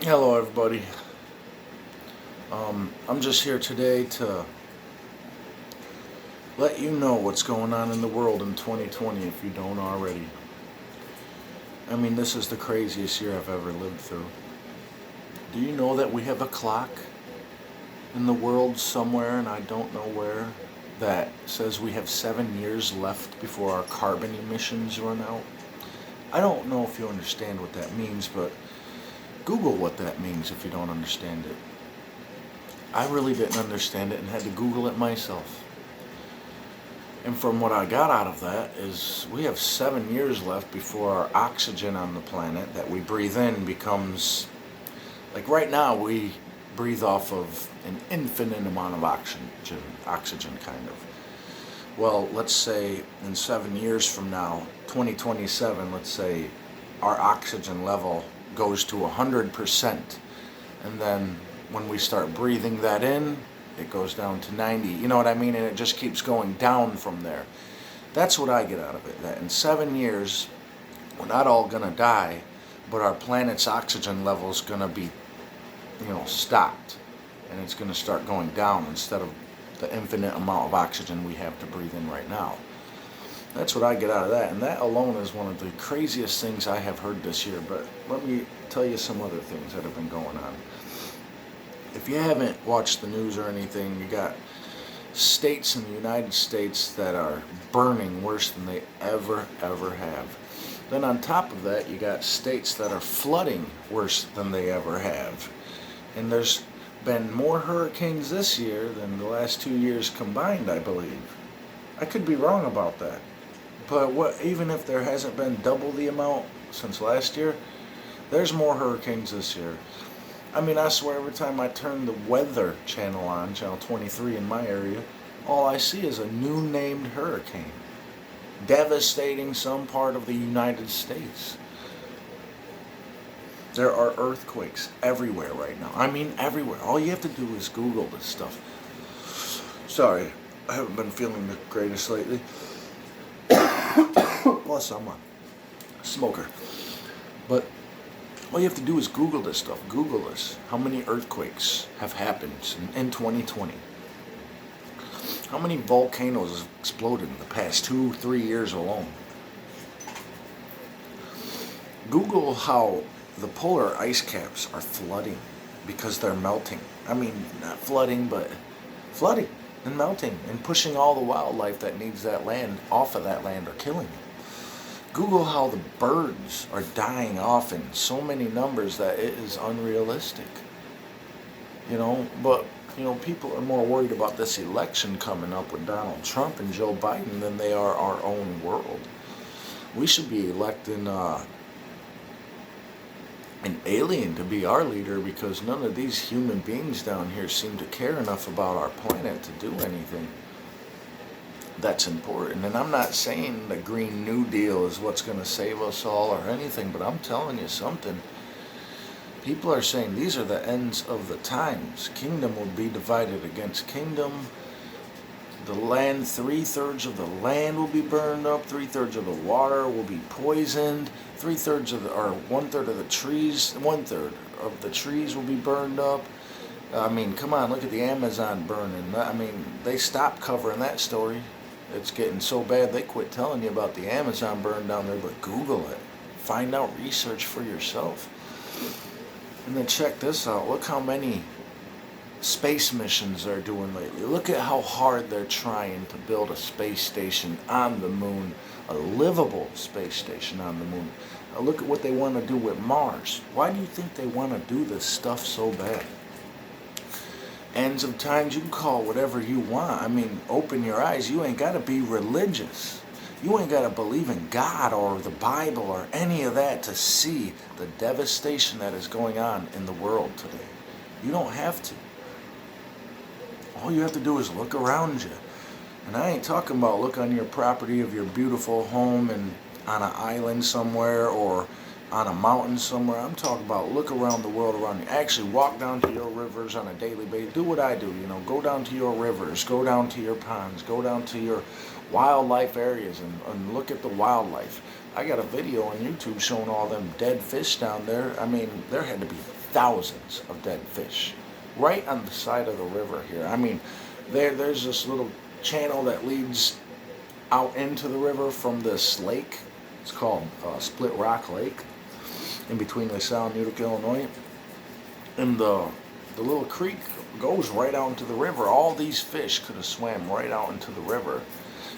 Hello, everybody. I'm just here today to let you know what's going on in the world in 2020 if you don't already. I mean, this is the craziest year I've ever lived through. Do you know that we have a clock in the world somewhere, and I don't know where, that says we have 7 years left before our carbon emissions run out? I don't know if you understand what that means, but Google what that means if you don't understand it. I really didn't understand it and had to Google it myself. And from what I got out of that is we have 7 years left before our oxygen on the planet that we breathe in becomes, like right now we breathe off of an infinite amount of oxygen kind of. Well, let's say in 7 years from now, 2027, let's say our oxygen level goes to 100%. And then when we start breathing that in, it goes down to 90. You know what I mean? And it just keeps going down from there. That's what I get out of it. That in 7 years, we're not all going to die, but our planet's oxygen level is going to be, stopped. And it's going to start going down instead of the infinite amount of oxygen we have to breathe in right now. That's what I get out of that. And that alone is one of the craziest things I have heard this year. But let me tell you some other things that have been going on. If you haven't watched the news or anything, you got states in the United States that are burning worse than they ever have. Then on top of that, you got states that are flooding worse than they ever have. And there's been more hurricanes this year than the last 2 years combined, I believe. I could be wrong about that. But even if there hasn't been double the amount since last year, there's more hurricanes this year. I mean, I swear every time I turn the weather channel on, channel 23 in my area, all I see is a new named hurricane devastating some part of the United States. There are earthquakes everywhere right now. I mean, everywhere. All you have to do is Google this stuff. Sorry, I haven't been feeling the greatest lately. Plus, I'm a smoker. But all you have to do is Google this stuff. Google this. How many earthquakes have happened in 2020? How many volcanoes have exploded in the past 2-3 years alone? Google how the polar ice caps are flooding because they're melting. I mean, not flooding, but flooding and melting and pushing all the wildlife that needs that land off of that land or killing it. Google how the birds are dying off in so many numbers that it is unrealistic. But people are more worried about this election coming up with Donald Trump and Joe Biden than they are our own world. We should be electing an alien to be our leader because none of these human beings down here seem to care enough about our planet to do anything that's important. And I'm not saying the Green New Deal is what's going to save us all or anything, but I'm telling you something. People are saying these are the ends of the times. Kingdom will be divided against kingdom. The land, 3/3 of the land will be burned up. 3/3 of the water will be poisoned. 3/3 of or 1/3 of the trees, 1/3 of the trees will be burned up. I mean, come on, look at the Amazon burning. I mean, they stopped covering that story. It's getting so bad they quit telling you about the Amazon burn down there, but Google it. Find out, research for yourself. And then check this out. Look how many space missions they're doing lately. Look at how hard they're trying to build a space station on the moon, a livable space station on the moon. Now look at what they want to do with Mars. Why do you think they want to do this stuff so bad? Ends of times, you can call whatever you want. I mean, open your eyes. You ain't got to be religious. You ain't got to believe in God or the Bible or any of that to see the devastation that is going on in the world today. You don't have to. All you have to do is look around you. And I ain't talking about look on your property of your beautiful home and on an island somewhere or on a mountain somewhere. I'm talking about look around the world around you. Actually walk down to your rivers on a daily basis. Do what I do, go down to your rivers, go down to your ponds, go down to your wildlife areas and look at the wildlife. I got a video on YouTube showing all them dead fish down there. I mean, there had to be thousands of dead fish right on the side of the river here. I mean, there's this little channel that leads out into the river from this lake. It's called Split Rock Lake, in between LaSalle and Utica, Illinois. And the little creek goes right out into the river. All these fish could have swam right out into the river.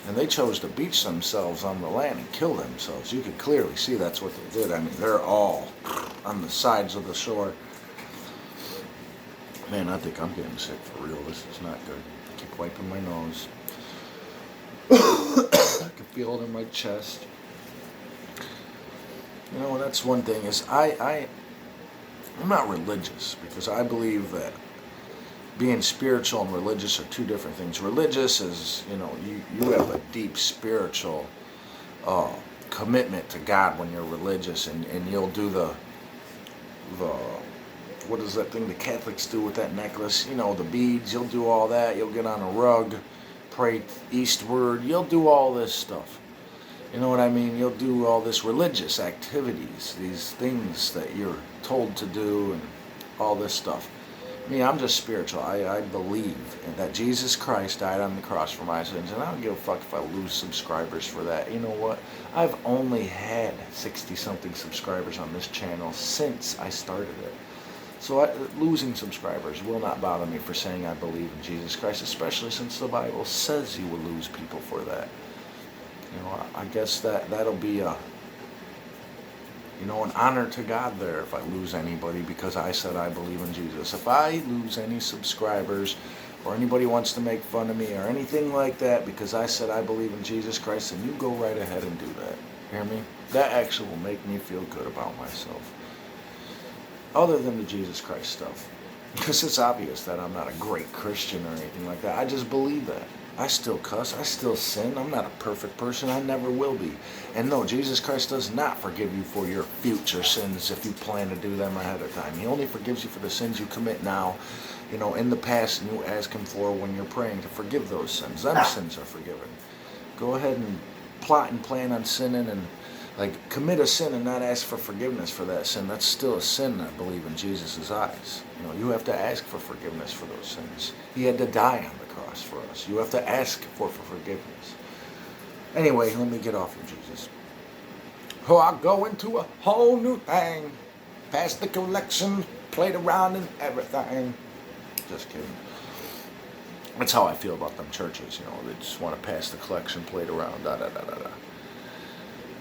And they chose to beach themselves on the land and kill themselves. You could clearly see that's what they did. I mean, they're all on the sides of the shore. Man, I think I'm getting sick for real. This is not good. I keep wiping my nose. I can feel it in my chest. You know, that's one thing is I'm not religious, because I believe that being spiritual and religious are two different things. Religious is, you know, you have a deep spiritual commitment to God when you're religious, and you'll do the what is that thing the Catholics do with that necklace? You know, the beads. You'll do all that. You'll get on a rug, pray eastward. You'll do all this stuff. You know what I mean? You'll do all this religious activities, these things that you're told to do, and all this stuff. Me, I'm just spiritual. I believe that Jesus Christ died on the cross for my sins, and I don't give a fuck if I lose subscribers for that. You know what? I've only had 60-something subscribers on this channel since I started it. So losing subscribers will not bother me for saying I believe in Jesus Christ, especially since the Bible says you will lose people for that. You know, I guess that'll be an honor to God there if I lose anybody because I said I believe in Jesus. If I lose any subscribers, or anybody wants to make fun of me or anything like that because I said I believe in Jesus Christ, then you go right ahead and do that. Hear me? That actually will make me feel good about myself. Other than the Jesus Christ stuff. Because it's obvious that I'm not a great Christian or anything like that. I just believe that. I still cuss. I still sin. I'm not a perfect person. I never will be. And no, Jesus Christ does not forgive you for your future sins if you plan to do them ahead of time. He only forgives you for the sins you commit now, in the past, and you ask Him for when you're praying to forgive those sins. Them sins are forgiven. Go ahead and plot and plan on sinning and commit a sin and not ask for forgiveness for that sin. That's still a sin, I believe, in Jesus' eyes. You have to ask for forgiveness for those sins. He had to die on the cross for us. You have to ask for forgiveness. Anyway, let me get off of Jesus. Oh, I'll go into a whole new thing. Past the collection, played around and everything. Just kidding. That's how I feel about them churches. They just want to pass the collection, played around, da-da-da-da-da.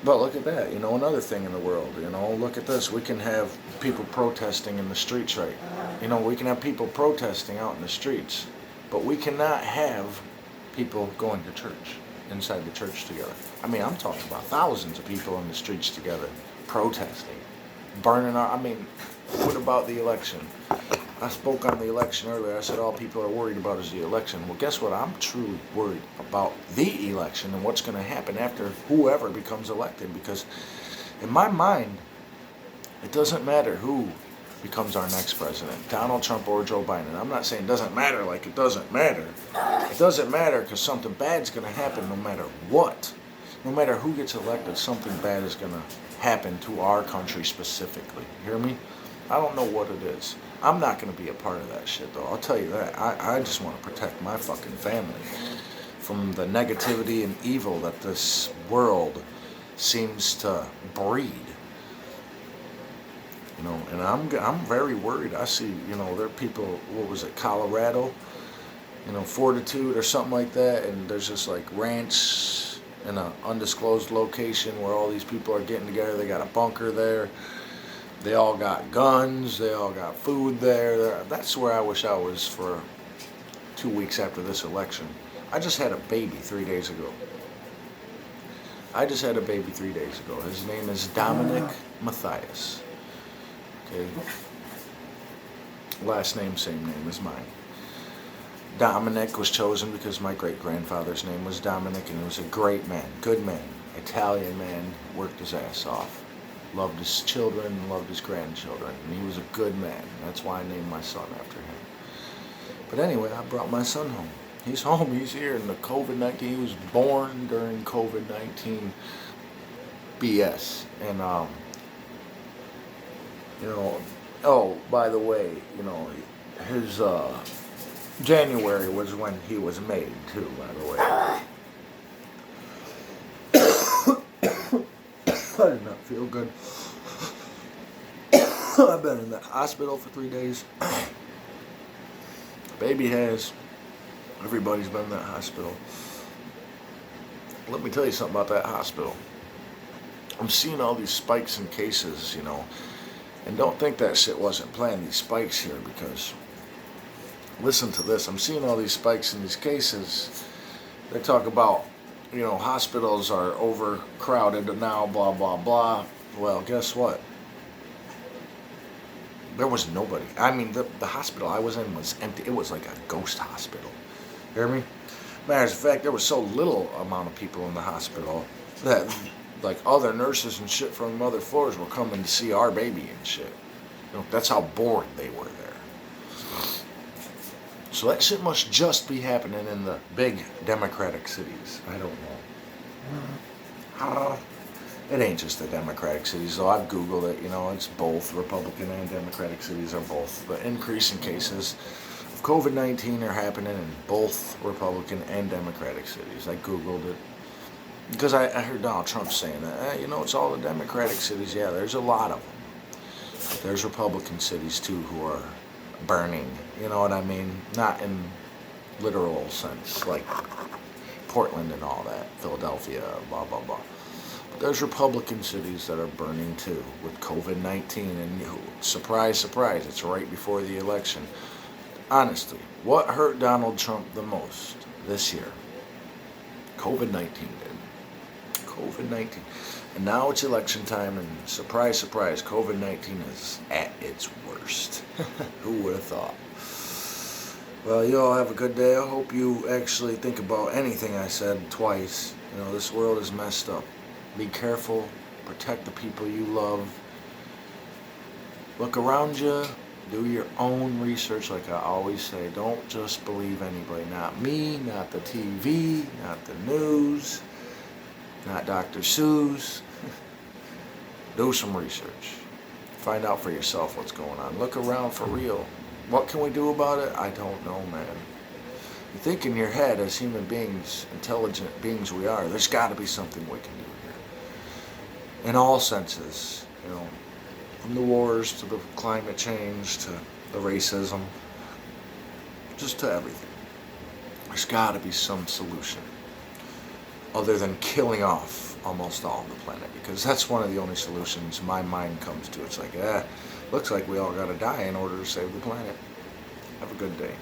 But look at that, another thing in the world, look at this. We can have people protesting in the streets, right? We can have people protesting out in the streets, but we cannot have people going to church, inside the church together. I'm talking about thousands of people in the streets together, protesting, burning our, what about the election? I spoke on the election earlier. I said all people are worried about is the election. Well, guess what? I'm truly worried about the election and what's going to happen after whoever becomes elected. Because in my mind, it doesn't matter who becomes our next president, Donald Trump or Joe Biden. I'm not saying it doesn't matter like it doesn't matter. It doesn't matter because something bad's going to happen no matter what. No matter who gets elected, something bad is going to happen to our country specifically. You hear me? I don't know what it is. I'm not going to be a part of that shit, though. I'll tell you that. I just want to protect my fucking family from the negativity and evil that this world seems to breed. And I'm very worried. I see, there are people, what was it, Colorado, Fortitude or something like that, and there's just ranch in an undisclosed location where all these people are getting together. They got a bunker there. They all got guns. They all got food there. That's where I wish I was for 2 weeks after this election. I just had a baby 3 days ago. His name is Dominic Matthias. Okay. Last name, same name as mine. Dominic was chosen because my great-grandfather's name was Dominic, and he was a great man, good man, Italian man, worked his ass off. Loved his children, loved his grandchildren, and he was a good man. That's why I named my son after him. But anyway, I brought my son home. He's home, he's here in the COVID-19. He was born during COVID-19. BS. And you know, oh, by the way, you know, his January was when he was made too, by the way. I did not feel good. I've been in the hospital for 3 days. Baby has. Everybody's been in that hospital. Let me tell you something about that hospital. I'm seeing all these spikes in cases, you know, and don't think that shit wasn't planned, these spikes here, because listen to this. I'm seeing all these spikes in these cases. They talk about, you know, hospitals are overcrowded now, blah, blah, blah. Well, guess what? There was nobody. I mean, the hospital I was in was empty. It was like a ghost hospital. Hear me? Matter of fact, there was so little amount of people in the hospital that, like, other nurses and shit from other floors were coming to see our baby and shit. You know, that's how bored they were there. So that shit must just be happening in the big Democratic cities. I don't know. It ain't just the Democratic cities, though. I've Googled it. You know, it's both. Republican and Democratic cities are both. The increase in cases of COVID-19 are happening in both Republican and Democratic cities. I Googled it. Because I heard Donald Trump saying that, you know, it's all the Democratic cities. Yeah, there's a lot of them. But there's Republican cities, too, who are burning. You know what I mean? Not in literal sense, like Portland and all that, Philadelphia, blah, blah, blah. But there's Republican cities that are burning, too, with COVID-19. And surprise, surprise, it's right before the election. Honestly, what hurt Donald Trump the most this year? COVID-19 did. COVID-19. And now it's election time, and surprise, surprise, COVID-19 is at its worst. Who would have thought? Well, you all have a good day. I hope you actually think about anything I said twice. You know, this world is messed up. Be careful. Protect the people you love. Look around you. Do your own research, like I always say. Don't just believe anybody. Not me, not the TV, not the news, not Dr. Seuss. Do some research. Find out for yourself what's going on. Look around for real. What can we do about it? I don't know, man. You think in your head, as human beings, intelligent beings we are, there's got to be something we can do here. In all senses, you know. From the wars to the climate change to the racism, just to everything. There's got to be some solution other than killing off almost all of the planet, because that's one of the only solutions my mind comes to. It's like, looks like we all got to die in order to save the planet. Have a good day.